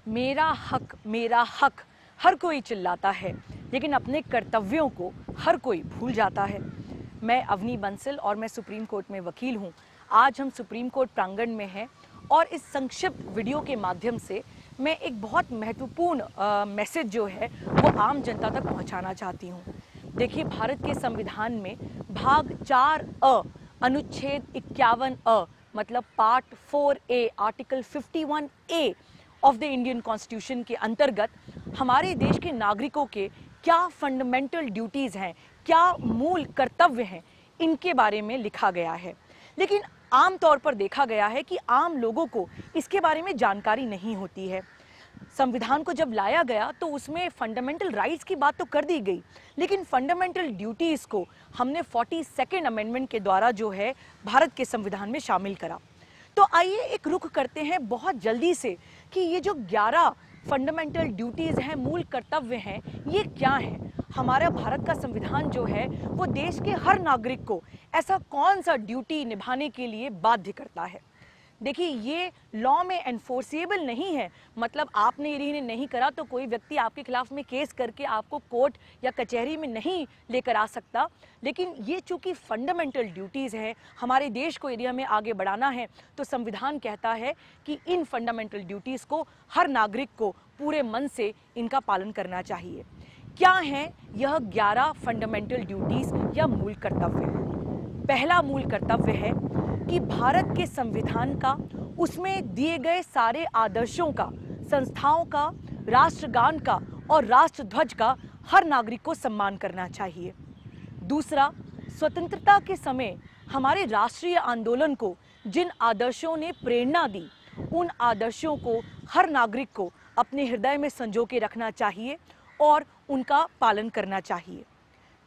मेरा हक हर कोई चिल्लाता है, लेकिन अपने कर्तव्यों को हर कोई भूल जाता है। मैं अवनी बंसल और मैं सुप्रीम कोर्ट में वकील हूँ। आज हम सुप्रीम कोर्ट प्रांगण में हैं और इस संक्षिप्त वीडियो के माध्यम से मैं एक बहुत महत्वपूर्ण मैसेज जो है वो आम जनता तक पहुँचाना चाहती हूँ। देखिए, भारत के संविधान में भाग 4A अनुच्छेद 51A मतलब part 4A article 51A of the Indian constitution के अंतर्गत हमारे देश के नागरिकों के क्या फंडामेंटल ड्यूटीज़ हैं, क्या मूल कर्तव्य हैं, इनके बारे में लिखा गया है। लेकिन आम तौर पर देखा गया है कि आम लोगों को इसके बारे में जानकारी नहीं होती है। संविधान को जब लाया गया तो उसमें फंडामेंटल राइट्स की बात तो कर दी गई, लेकिन फंडामेंटल ड्यूटीज़ को हमने 42nd अमेंडमेंट के द्वारा जो है भारत के संविधान में शामिल करा। तो आइए एक रुख करते हैं बहुत जल्दी से कि ये जो 11 फंडामेंटल ड्यूटीज़ हैं, मूल कर्तव्य हैं, ये क्या हैं। हमारा भारत का संविधान जो है वो देश के हर नागरिक को ऐसा कौन सा ड्यूटी निभाने के लिए बाध्य करता है। देखिए, ये लॉ में एनफोर्सेबल नहीं है, मतलब आपने ये नहीं करा तो कोई व्यक्ति आपके खिलाफ में केस करके आपको कोर्ट या कचहरी में नहीं लेकर आ सकता। लेकिन ये चूंकि फंडामेंटल ड्यूटीज़ है, हमारे देश को यदि हमें आगे बढ़ाना है तो संविधान कहता है कि इन फंडामेंटल ड्यूटीज़ को हर नागरिक को पूरे मन से इनका पालन करना चाहिए। क्या हैं यह 11 फंडामेंटल ड्यूटीज़ या मूल कर्तव्य? पहला मूल कर्तव्य है कि भारत के संविधान का, उसमें दिए गए सारे आदर्शों का, संस्थाओं का, राष्ट्रगान का और राष्ट्रध्वज का हर नागरिक को सम्मान करना चाहिए। दूसरा, स्वतंत्रता के समय हमारे राष्ट्रीय आंदोलन को जिन आदर्शों ने प्रेरणा दी, उन आदर्शों को हर नागरिक को अपने हृदय में संजो के रखना चाहिए और उनका पालन करना चाहिए।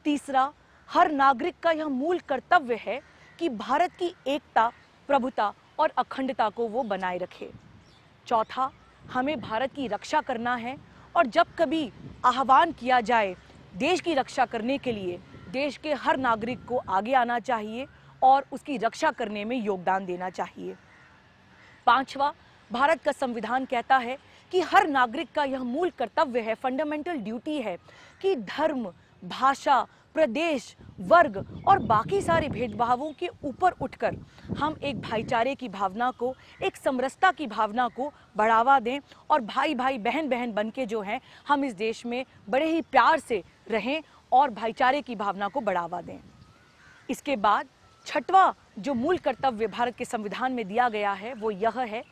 तीसरा, हर नागरिक का यह मूल कर्तव्य है कि भारत की एकता, प्रभुता और अखंडता को वो बनाए रखे। चौथा, हमें भारत की रक्षा करना है और जब कभी आह्वान किया जाए देश की रक्षा करने के लिए, देश के हर नागरिक को आगे आना चाहिए और उसकी रक्षा करने में योगदान देना चाहिए। पांचवा, भारत का संविधान कहता है कि हर नागरिक का यह मूल कर्तव्य है, फंडामेंटल ड्यूटी है कि धर्म, भाषा, प्रदेश, वर्ग और बाकी सारे भेदभावों के ऊपर उठकर हम एक भाईचारे की भावना को, एक समरसता की भावना को बढ़ावा दें और भाई भाई बहन बहन बन के जो हैं हम इस देश में बड़े ही प्यार से रहें और भाईचारे की भावना को बढ़ावा दें। इसके बाद छठवां जो मूल कर्तव्य भारत के संविधान में दिया गया है वो यह है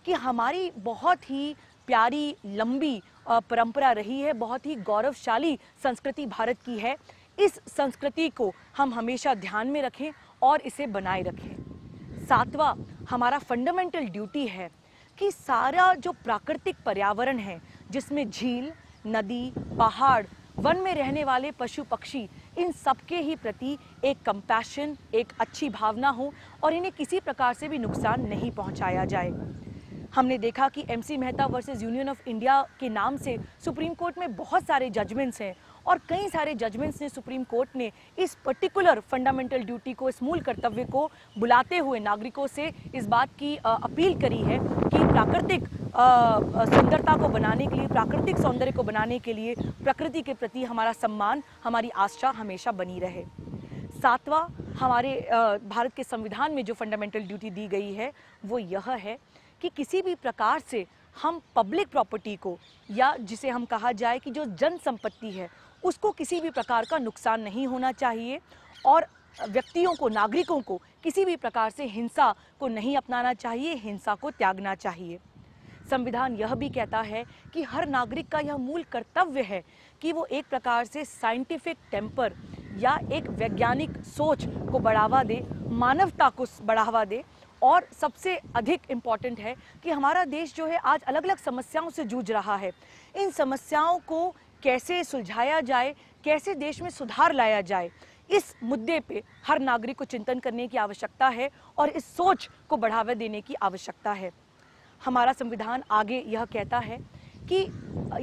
कि हमारी बहुत ही प्यारी लंबी परंपरा रही है, बहुत ही गौरवशाली संस्कृति भारत की है। इस संस्कृति को हम हमेशा ध्यान में रखें और इसे बनाए रखें। सातवां, हमारा फंडामेंटल ड्यूटी है कि सारा जो प्राकृतिक पर्यावरण है, जिसमें झील, नदी, पहाड़, वन में रहने वाले पशु पक्षी, इन सबके ही प्रति एक कंपैशन, एक अच्छी भावना हो और इन्हें किसी प्रकार से भी नुकसान नहीं पहुंचाया जाए। हमने देखा कि MC Mehta versus union of India के नाम से सुप्रीम कोर्ट में बहुत सारे जजमेंट्स हैं और कई सारे जजमेंट्स ने सुप्रीम कोर्ट ने इस पर्टिकुलर फंडामेंटल ड्यूटी को, इस मूल कर्तव्य को बुलाते हुए नागरिकों से इस बात की अपील करी है कि प्राकृतिक सुंदरता को बनाने के लिए, प्राकृतिक सौंदर्य को बनाने के लिए प्रकृति के प्रति हमारा सम्मान, हमारी आस्था हमेशा बनी रहे। सातवां, हमारे भारत के संविधान में जो फंडामेंटल ड्यूटी दी गई है वो यह है कि किसी भी प्रकार से हम पब्लिक प्रॉपर्टी को, या जिसे हम कहा जाए कि जो जन संपत्ति है, उसको किसी भी प्रकार का नुकसान नहीं होना चाहिए और व्यक्तियों को, नागरिकों को किसी भी प्रकार से हिंसा को नहीं अपनाना चाहिए, हिंसा को त्यागना चाहिए। संविधान यह भी कहता है कि हर नागरिक का यह मूल कर्तव्य है कि वो एक प्रकार से साइंटिफिक टेम्पर या एक वैज्ञानिक सोच को बढ़ावा दे, मानवता को बढ़ावा दे। और सबसे अधिक इम्पॉर्टेंट है कि हमारा देश जो है आज अलग अलग समस्याओं से जूझ रहा है। इन समस्याओं को कैसे सुलझाया जाए, कैसे देश में सुधार लाया जाए, इस मुद्दे पे हर नागरिक को चिंतन करने की आवश्यकता है और इस सोच को बढ़ावा देने की आवश्यकता है। हमारा संविधान आगे यह कहता है कि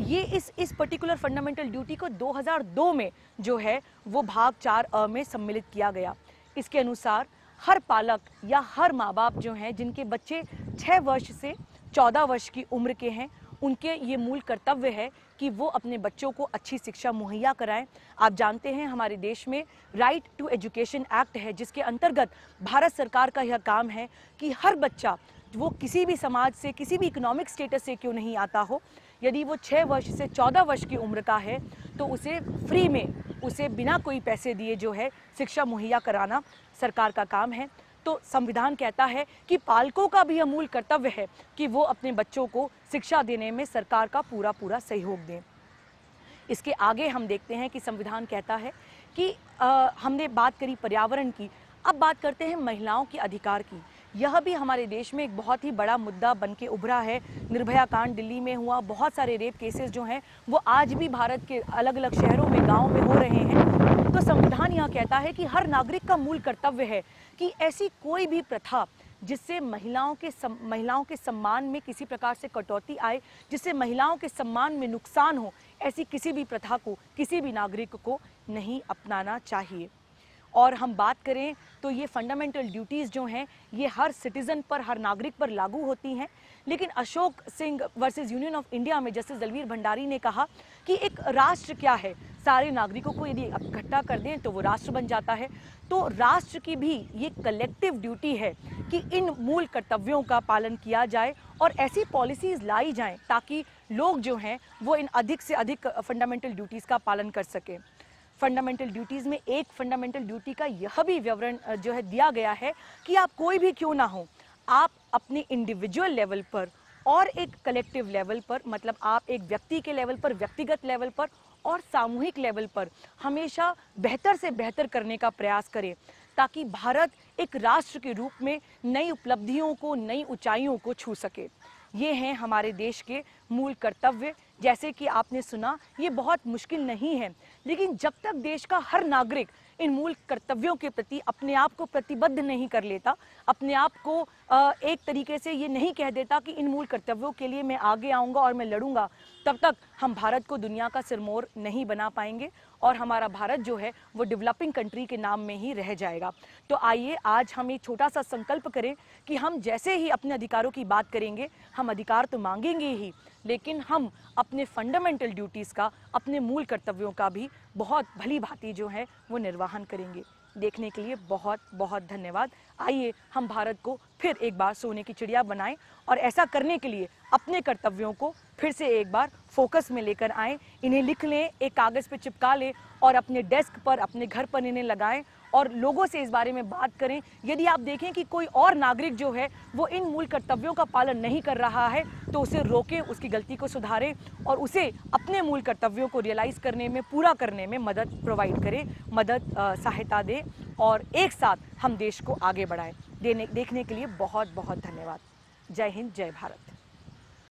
ये इस पर्टिकुलर फंडामेंटल ड्यूटी को 2002 में जो है वो भाग 4A में सम्मिलित किया गया। इसके अनुसार हर पालक या हर माँ बाप जो हैं जिनके बच्चे 6 वर्ष से 14 वर्ष की उम्र के हैं, उनके ये मूल कर्तव्य है कि वो अपने बच्चों को अच्छी शिक्षा मुहैया कराएं। आप जानते हैं हमारे देश में राइट टू एजुकेशन एक्ट है, जिसके अंतर्गत भारत सरकार का यह काम है कि हर बच्चा, वो किसी भी समाज से, किसी भी इकोनॉमिक स्टेटस से क्यों नहीं आता हो, यदि वो 6 वर्ष से 14 वर्ष की उम्र का है तो उसे फ्री में, उसे बिना कोई पैसे दिए जो है शिक्षा मुहैया कराना सरकार का काम है। तो संविधान कहता है कि पालकों का भी अमूल कर्तव्य है कि वो अपने बच्चों को शिक्षा देने में सरकार का पूरा सहयोग दें। इसके आगे हम देखते हैं कि संविधान कहता है कि हमने बात करी पर्यावरण की, अब बात करते हैं महिलाओं के अधिकार की। यह भी हमारे देश में एक बहुत ही बड़ा मुद्दा बन के उभरा है। निर्भया कांड दिल्ली में हुआ, बहुत सारे रेप केसेस जो हैं वो आज भी भारत के अलग अलग शहरों में, गाँव में हो रहे हैं। तो संविधान यह कहता है कि हर नागरिक का मूल कर्तव्य है कि ऐसी कोई भी प्रथा जिससे महिलाओं के सम्मान में किसी प्रकार से कटौती आए, जिससे महिलाओं के सम्मान में नुकसान हो, ऐसी किसी भी प्रथा को किसी भी नागरिक को नहीं अपनाना चाहिए। और हम बात करें तो ये फंडामेंटल ड्यूटीज़ जो हैं ये हर सिटीज़न पर, हर नागरिक पर लागू होती हैं। लेकिन Ashok Singh versus union of India में जस्टिस दलवीर भंडारी ने कहा कि एक राष्ट्र क्या है, सारे नागरिकों को यदि इकट्ठा कर दें तो वो राष्ट्र बन जाता है। तो राष्ट्र की भी ये कलेक्टिव ड्यूटी है कि इन मूल कर्तव्यों का पालन किया जाए और ऐसी पॉलिसीज़ लाई जाएं ताकि लोग जो हैं वो इन अधिक से अधिक फंडामेंटल ड्यूटीज़ का पालन कर सकें। फंडामेंटल ड्यूटीज़ में एक फंडामेंटल ड्यूटी का यह भी विवरण जो है दिया गया है कि आप कोई भी क्यों ना हो, आप अपने इंडिविजुअल लेवल पर और एक कलेक्टिव लेवल पर, मतलब आप एक व्यक्ति के लेवल पर, व्यक्तिगत लेवल पर और सामूहिक लेवल पर हमेशा बेहतर से बेहतर करने का प्रयास करें ताकि भारत एक राष्ट्र के रूप में नई उपलब्धियों को, नई ऊंचाइयों को छू सके। ये हैं हमारे देश के मूल कर्तव्य। जैसे कि आपने सुना, ये बहुत मुश्किल नहीं है, लेकिन जब तक देश का हर नागरिक इन मूल कर्तव्यों के प्रति अपने आप को प्रतिबद्ध नहीं कर लेता, अपने आप को एक तरीके से ये नहीं कह देता कि इन मूल कर्तव्यों के लिए मैं आगे आऊँगा और मैं लड़ूंगा, तब तक हम भारत को दुनिया का सिरमौर नहीं बना पाएंगे और हमारा भारत जो है वो डेवलपिंग कंट्री के नाम में ही रह जाएगा। तो आइए आज हम एक छोटा सा संकल्प करें कि हम जैसे ही अपने अधिकारों की बात करेंगे, हम अधिकार तो मांगेंगे ही, लेकिन हम अपने फंडामेंटल ड्यूटीज़ का, अपने मूल कर्तव्यों का भी बहुत भली भांति जो है वो निर्वहन करेंगे। देखने के लिए बहुत बहुत धन्यवाद। आइए हम भारत को फिर एक बार सोने की चिड़िया बनाएं और ऐसा करने के लिए अपने कर्तव्यों को फिर से एक बार फोकस में लेकर आएं। इन्हें लिख लें, एक कागज़ पे चिपका लें और अपने डेस्क पर, अपने घर पर इन्हें लगाएं और लोगों से इस बारे में बात करें। यदि आप देखें कि कोई और नागरिक जो है वो इन मूल कर्तव्यों का पालन नहीं कर रहा है तो उसे रोकें, उसकी गलती को सुधारें और उसे अपने मूल कर्तव्यों को रियलाइज़ करने में, पूरा करने में मदद प्रोवाइड करें, सहायता दें और एक साथ हम देश को आगे बढ़ाएं। देखने के लिए बहुत बहुत धन्यवाद। जय हिंद, जय भारत।